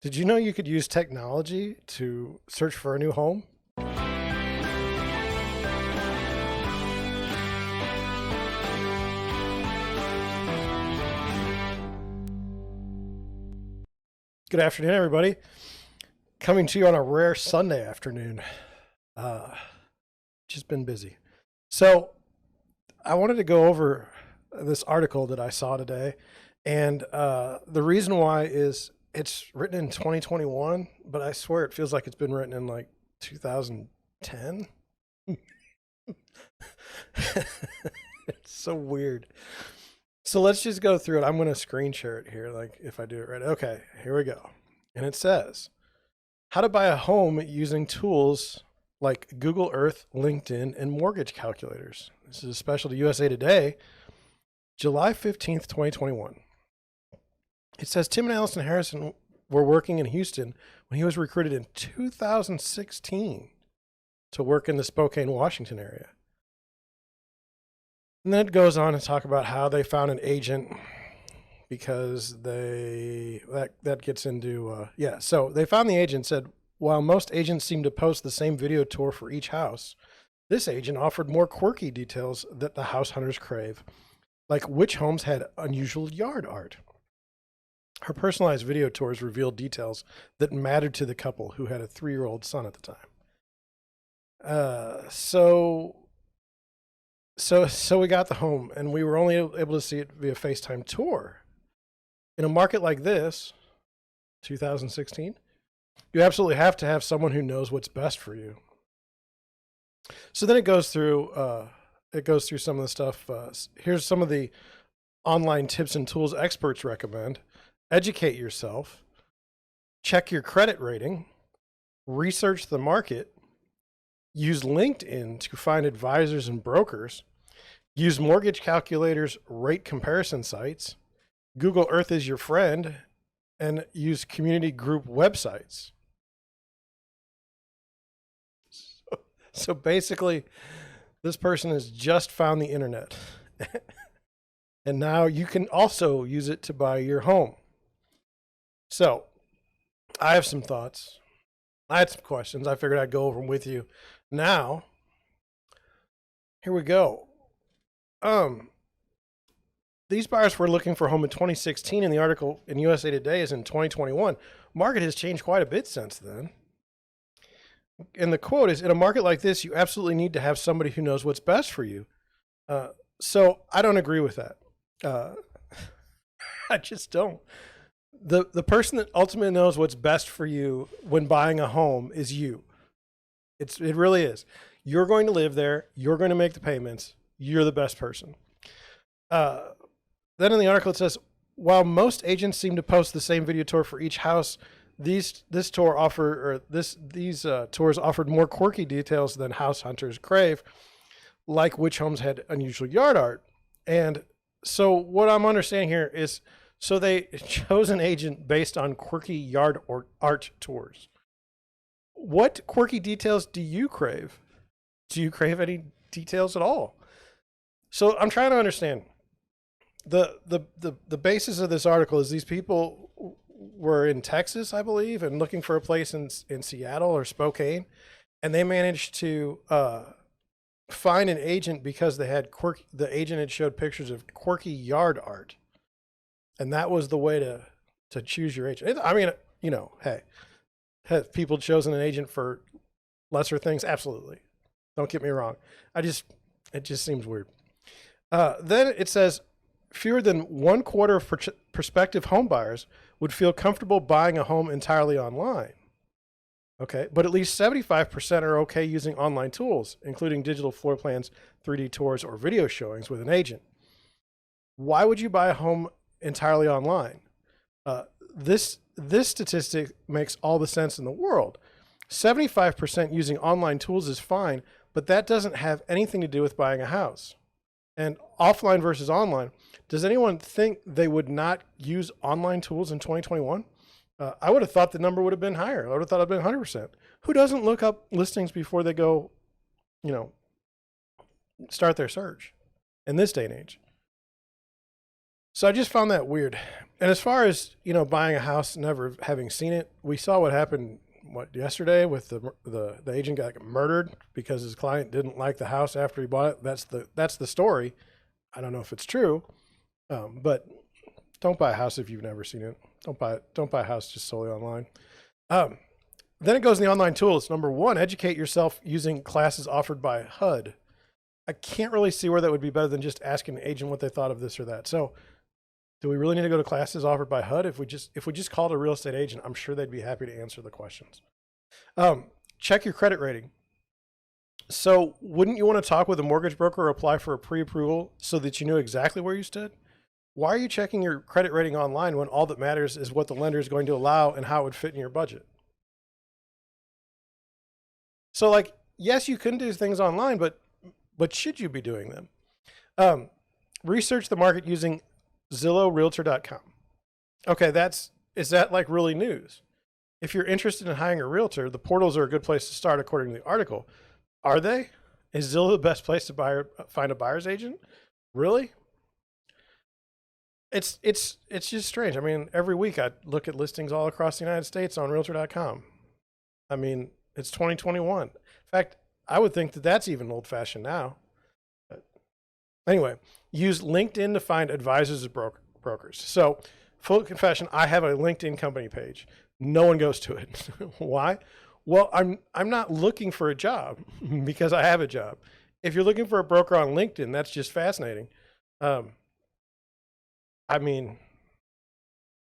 Did you know you could use technology to search for a new home? Good afternoon, everybody. Coming to you on a rare Sunday afternoon. Just been busy. So I wanted to go over this article that I saw today. And the reason why is it's written in 2021, but I swear it feels like it's been written in like 2010. It's so weird. So let's just go through it. I'm going to screen share it here, like if I do it right. Okay, here we go. And it says, how to buy a home using tools like Google Earth, LinkedIn, and mortgage calculators. This is a special to USA Today, July 15th, 2021. It says Tim and Allison Harrison were working in Houston when he was recruited in 2016 to work in the Spokane, Washington area. And then it goes on to talk about how they found an agent because that gets into, so they found the agent, said, while most agents seem to post the same video tour for each house, this agent offered more quirky details that the house hunters crave, like which homes had unusual yard art. Her personalized video tours revealed details that mattered to the couple who had a 3-year-old son at the time. So we got the home, and we were only able to see it via FaceTime tour. In a market like this, 2016, you absolutely have to have someone who knows what's best for you. So then it goes through some of the stuff. Here's some of the online tips and tools experts recommend. Educate yourself, check your credit rating, research the market, use LinkedIn to find advisors and brokers, use mortgage calculators, rate comparison sites, Google Earth is your friend, and use community group websites. So basically, this person has just found the internet. And now you can also use it to buy your home. So I have some thoughts. I had some questions. I figured I'd go over them with you. Now, here we go. These buyers were looking for a home in 2016, and the article in USA Today is in 2021. Market has changed quite a bit since then. And the quote is, in a market like this, you absolutely need to have somebody who knows what's best for you. So I don't agree with that. I just don't. The person that ultimately knows what's best for you when buying a home is you. It really is. You're going to live there. You're going to make the payments. You're the best person. Then in the article it says, while most agents seem to post the same video tour for each house, these tours offered more quirky details than house hunters crave, like which homes had unusual yard art. And so what I'm understanding here is, so they chose an agent based on quirky yard or art tours. What quirky details do you crave? Do you crave any details at all? So I'm trying to understand. The basis of this article is these people were in Texas, I believe, and looking for a place in Seattle or Spokane, and they managed to find an agent because they had the agent had showed pictures of quirky yard art, and that was the way to choose your agent. I mean, hey, have people chosen an agent for lesser things? Absolutely. Don't get me wrong. It just seems weird. Then it says, fewer than 1/4 of prospective home buyers would feel comfortable buying a home entirely online. Okay, but at least 75% are okay using online tools, including digital floor plans, 3D tours, or video showings with an agent. Why would you buy a home entirely online? This statistic makes all the sense in the world. 75% using online tools is fine, but that doesn't have anything to do with buying a house. And offline versus online, does anyone think they would not use online tools in 2021? I would have thought the number would have been higher. I would have thought it would have been 100%. Who doesn't look up listings before they go, start their search in this day and age? So I just found that weird. And as far as, buying a house, never having seen it, we saw what happened yesterday with the agent got murdered because his client didn't like the house after he bought it. That's the story. I don't know if it's true, but don't buy a house if you've never seen it. Don't buy a house just solely online. Then it goes in the online tools. Number one, educate yourself using classes offered by HUD. I can't really see where that would be better than just asking an agent what they thought of this or that. So do we really need to go to classes offered by HUD? If we just called a real estate agent, I'm sure they'd be happy to answer the questions. Check your credit rating. So wouldn't you want to talk with a mortgage broker or apply for a pre-approval so that you knew exactly where you stood? Why are you checking your credit rating online when all that matters is what the lender is going to allow and how it would fit in your budget? So yes, you can do things online, but should you be doing them? Research the market using ZillowRealtor.com. Okay, is that really news? If you're interested in hiring a realtor, the portals are a good place to start according to the article. Are they? Is Zillow the best place to find a buyer's agent? Really? It's just strange. I mean, every week I look at listings all across the United States on Realtor.com. I mean, it's 2021. In fact, I would think that that's even old-fashioned now. But anyway, use LinkedIn to find advisors and brokers. So, full confession, I have a LinkedIn company page. No one goes to it. Why? Well, I'm not looking for a job because I have a job. If you're looking for a broker on LinkedIn, that's just fascinating. I mean,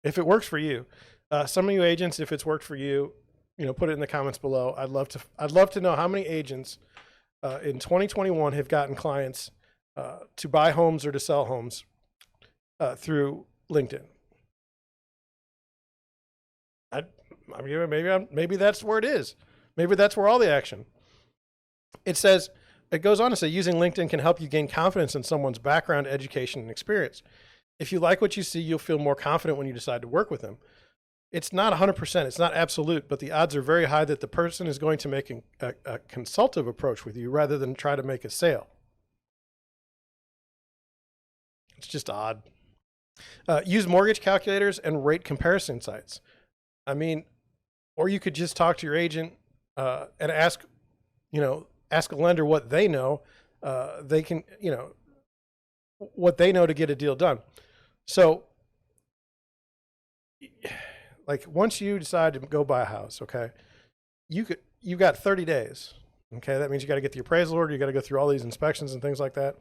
if it works for you, some of you agents, if it's worked for you, put it in the comments below. I'd love to know how many agents in 2021 have gotten clients to buy homes or to sell homes through LinkedIn. Maybe that's where it is. Maybe that's where all the action. It goes on to say, using LinkedIn can help you gain confidence in someone's background, education, and experience. If you like what you see, you'll feel more confident when you decide to work with them. It's not 100%, it's not absolute, but the odds are very high that the person is going to make a consultative approach with you rather than try to make a sale. It's just odd. Use mortgage calculators and rate comparison sites. I mean, or you could just talk to your agent and ask a lender what they know. They can, what they know to get a deal done. So, once you decide to go buy a house, okay, you've got 30 days. Okay, that means you got to get the appraisal order. You got to go through all these inspections and things like that.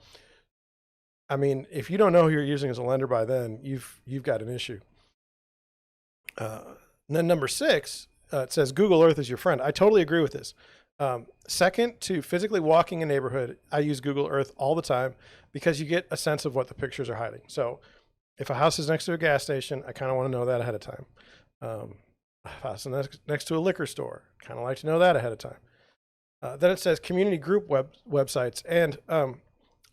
I mean, if you don't know who you're using as a lender by then, you've got an issue. And then number 6, it says Google Earth is your friend. I totally agree with this. Second to physically walking a neighborhood, I use Google Earth all the time because you get a sense of what the pictures are hiding. So if a house is next to a gas station, I kind of want to know that ahead of time. A house is next to a liquor store, kind of like to know that ahead of time. Then it says community group websites. And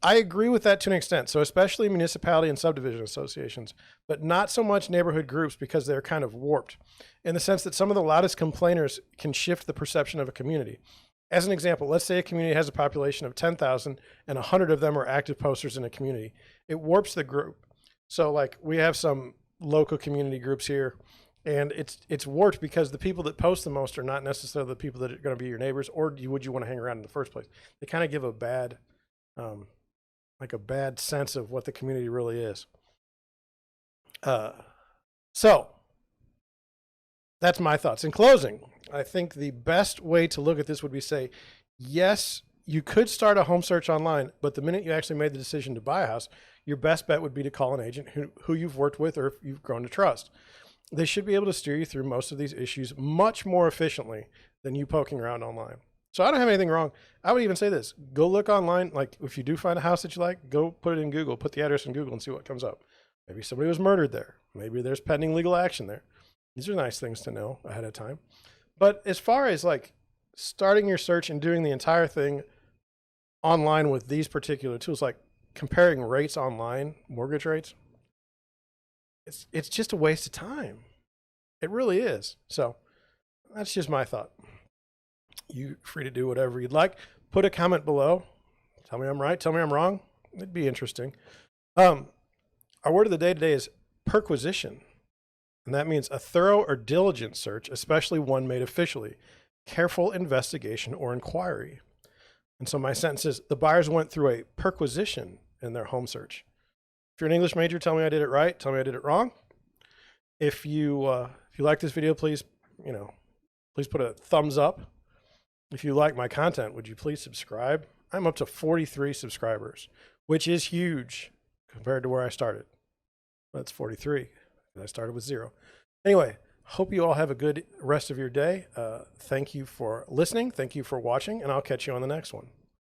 I agree with that to an extent. So especially municipality and subdivision associations, but not so much neighborhood groups because they're kind of warped in the sense that some of the loudest complainers can shift the perception of a community. As an example, let's say a community has a population of 10,000 and 100 of them are active posters in a community. It warps the group. So we have some local community groups here, and it's warped because the people that post the most are not necessarily the people that are going to be your neighbors, or would you want to hang around in the first place. They kind of give a bad, a bad sense of what the community really is. So that's my thoughts. In closing, I think the best way to look at this would be say, yes, you could start a home search online, but the minute you actually made the decision to buy a house, your best bet would be to call an agent who you've worked with or you've grown to trust. They should be able to steer you through most of these issues much more efficiently than you poking around online. So I don't have anything wrong. I would even say this, go look online. If you do find a house that you like, go put it in Google, put the address in Google and see what comes up. Maybe somebody was murdered there. Maybe there's pending legal action there. These are nice things to know ahead of time. But as far as starting your search and doing the entire thing online with these particular tools, like comparing rates online, mortgage rates, it's just a waste of time. It really is. So that's just my thought. You're free to do whatever you'd like. Put a comment below. Tell me I'm right. Tell me I'm wrong. It'd be interesting. Our word of the day today is perquisition. And that means a thorough or diligent search, especially one made officially, careful investigation or inquiry. And so my sentence is, the buyers went through a perquisition in their home search. If you're an English major, tell me I did it right. Tell me I did it wrong. If you like this video, please put a thumbs up. If you like my content, would you please subscribe? I'm up to 43 subscribers, which is huge compared to where I started. That's 43. I started with 0. Anyway, hope you all have a good rest of your day. Thank you for listening. Thank you for watching, and I'll catch you on the next one.